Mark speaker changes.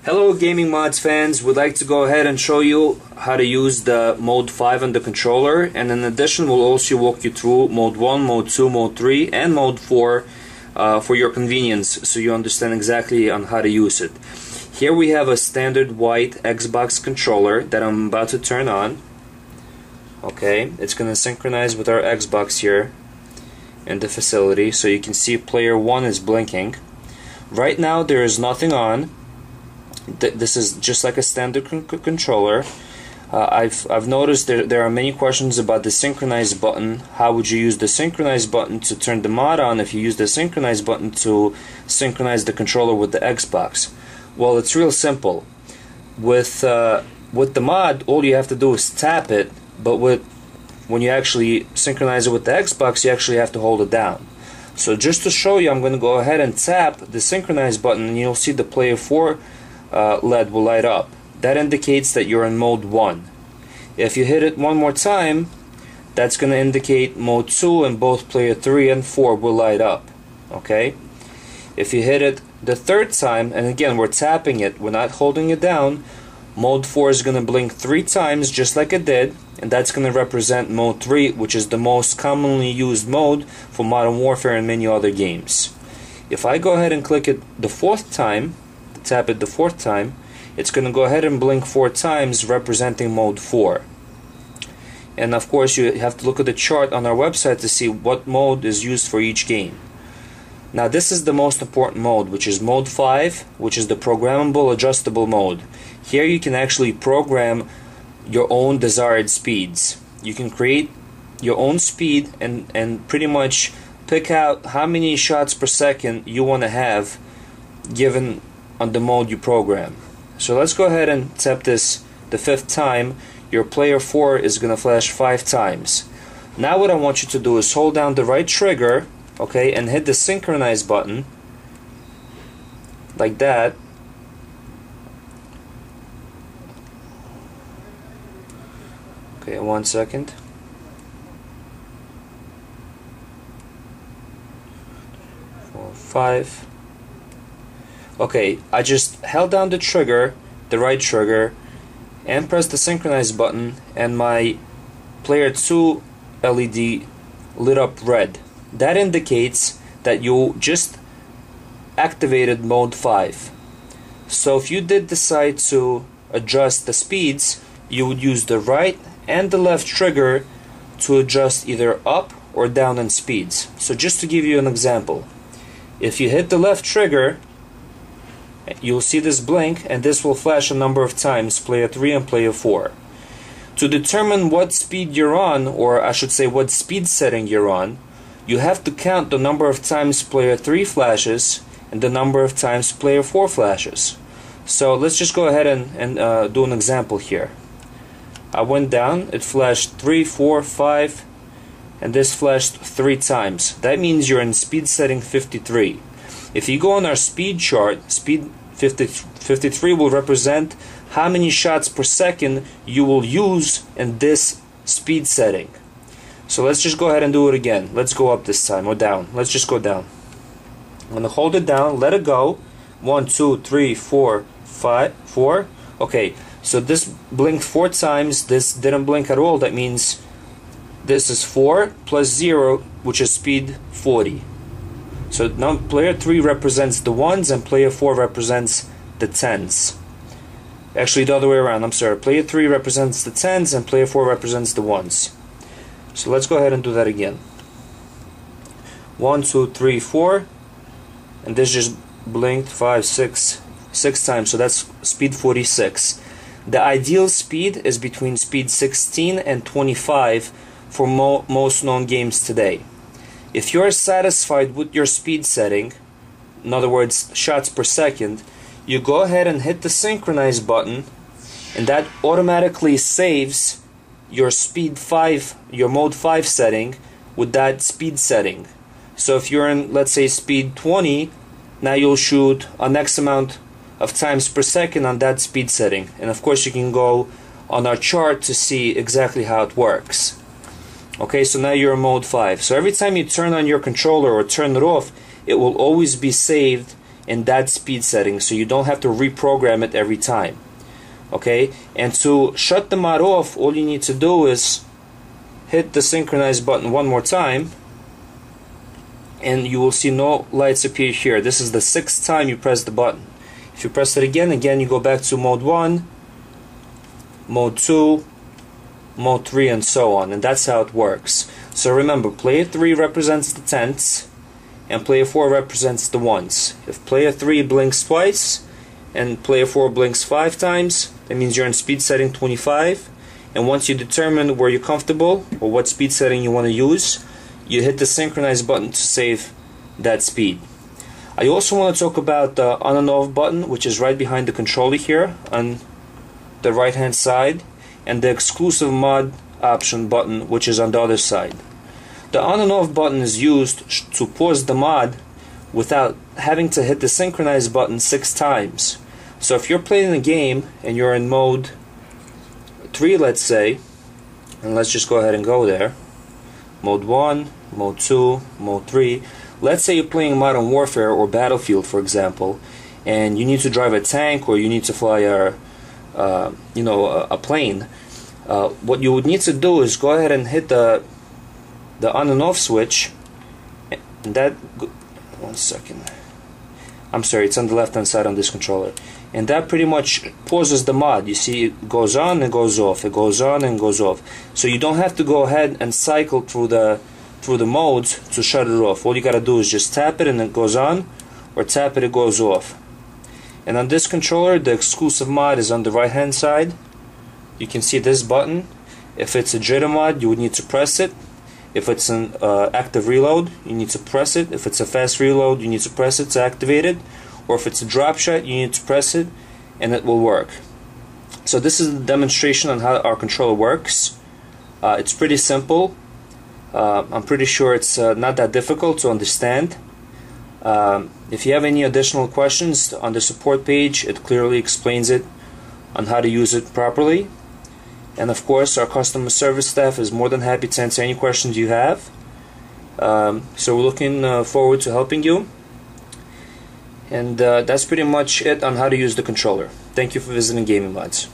Speaker 1: Hello GamingModz fans, we'd like to go ahead and show you how to use the Mode 5 on the controller, and in addition we'll also walk you through Mode 1, Mode 2, Mode 3 and Mode 4 for your convenience, so you understand exactly on how to use it. Here we have a standard white Xbox controller that I'm about to turn on. Okay, it's going to synchronize with our Xbox here in the facility, so you can see player 1 is blinking. Right now there is nothing on. This is just like a standard controller. I've noticed there are many questions about the synchronize button. How would you use the synchronize button to turn the mod on if you use the synchronize button to synchronize the controller with the Xbox? Well, it's real simple. With the mod, all you have to do is tap it, but when you actually synchronize it with the Xbox, you actually have to hold it down. So just to show you, I'm going to go ahead and tap the synchronize button, and you'll see the player 4 LED will light up. That indicates that you're in Mode 1. If you hit it one more time, that's going to indicate Mode 2, and both player 3 and 4 will light up. Okay? If you hit it the third time, and again we're tapping it, we're not holding it down, Mode 4 is going to blink 3 times just like it did, and that's going to represent Mode 3, which is the most commonly used mode for Modern Warfare and many other games. If I go ahead and click it the fourth time, tap it the fourth time, it's going to go ahead and blink 4 times, representing Mode 4. And of course you have to look at the chart on our website to see what mode is used for each game. Now this is the most important mode, which is Mode 5, which is the programmable adjustable mode. Here you can actually program your own desired speeds. You can create your own speed and pretty much pick out how many shots per second you want to have given on the mode you program. So let's go ahead and tap this the 5th time. Your player 4 is going to flash 5 times. Now what I want you to do is hold down the right trigger, okay, and hit the synchronize button like that. Okay, 1 second. Four, 5. Okay, I just held down the trigger, the right trigger, and pressed the synchronize button, and my player 2 LED lit up red. That indicates that you just activated Mode 5. So if you did decide to adjust the speeds, you would use the right and the left trigger to adjust either up or down in speeds. So just to give you an example, if you hit the left trigger, you'll see this blink, and this will flash a number of times, player 3 and player 4. To determine what speed you're on, or I should say what speed setting you're on, you have to count the number of times player 3 flashes and the number of times player 4 flashes. So let's just go ahead and do an example here. I went down, it flashed 3, 4, 5, and this flashed 3 times. That means you're in speed setting 53. If you go on our speed chart, speed 53 will represent how many shots per second you will use in this speed setting. So let's just go ahead and do it again. Let's go up this time, or down. Let's just go down. I'm going to hold it down, let it go. 1, 2, 3, 4, 5, 4. Okay, so this blinked 4 times, this didn't blink at all. That means this is 4 plus 0, which is speed 40. So now player 3 represents the 1s and player 4 represents the 10s. Actually the other way around, I'm sorry. Player 3 represents the 10s and player 4 represents the 1s. So let's go ahead and do that again. 1, 2, 3, 4, and this just blinked 5, 6 times, so that's speed 46. The ideal speed is between speed 16 and 25 for most known games today. If you're satisfied with your speed setting, in other words shots per second, you go ahead and hit the synchronize button, and that automatically saves your speed 5, your mode 5 setting with that speed setting. So if you're in, let's say, speed 20, now you'll shoot an X amount of times per second on that speed setting. And of course you can go on our chart to see exactly how it works. Okay, so now you're in mode 5. So every time you turn on your controller or turn it off, it will always be saved in that speed setting, so you don't have to reprogram it every time. Okay, and to shut the mod off, all you need to do is hit the synchronize button one more time, and you will see no lights appear here. This is the 6th time you press the button. If you press it again, you go back to mode 1, mode 2, mode 3, and so on, and that's how it works. So remember, player 3 represents the tenths, and player 4 represents the ones. If player 3 blinks twice, and player 4 blinks 5 times, that means you're in speed setting 25, and once you determine where you're comfortable, or what speed setting you want to use, you hit the synchronize button to save that speed. I also want to talk about the on and off button, which is right behind the controller here on the right hand side, and the exclusive mod option button, which is on the other side. The on and off button is used to pause the mod without having to hit the synchronize button 6 times. So if you're playing a game and you're in mode 3, let's say, and let's just go ahead and go there, mode 1, mode 2, mode 3. Let's say you're playing Modern Warfare or Battlefield, for example, and you need to drive a tank or you need to fly a plane. What you would need to do is go ahead and hit the on and off switch, and that, one second, I'm sorry, it's on the left hand side on this controller, and that pretty much pauses the mod. You see, it goes on and goes off, it goes on and goes off, so you don't have to go ahead and cycle through the modes to shut it off. All you gotta do is just tap it and it goes on, or tap it, it goes off. And on this controller, the exclusive mod is on the right hand side. You can see this button. If it's a jitter mod, you would need to press it. If it's an active reload, you need to press it. If it's a fast reload, you need to press it to activate it. Or if it's a drop shot, you need to press it and it will work. So this is a demonstration on how our controller works. It's pretty simple. I'm pretty sure it's not that difficult to understand. If you have any additional questions, on the support page it clearly explains it on how to use it properly. And of course, our customer service staff is more than happy to answer any questions you have. So we're looking forward to helping you. And that's pretty much it on how to use the controller. Thank you for visiting GamingModz.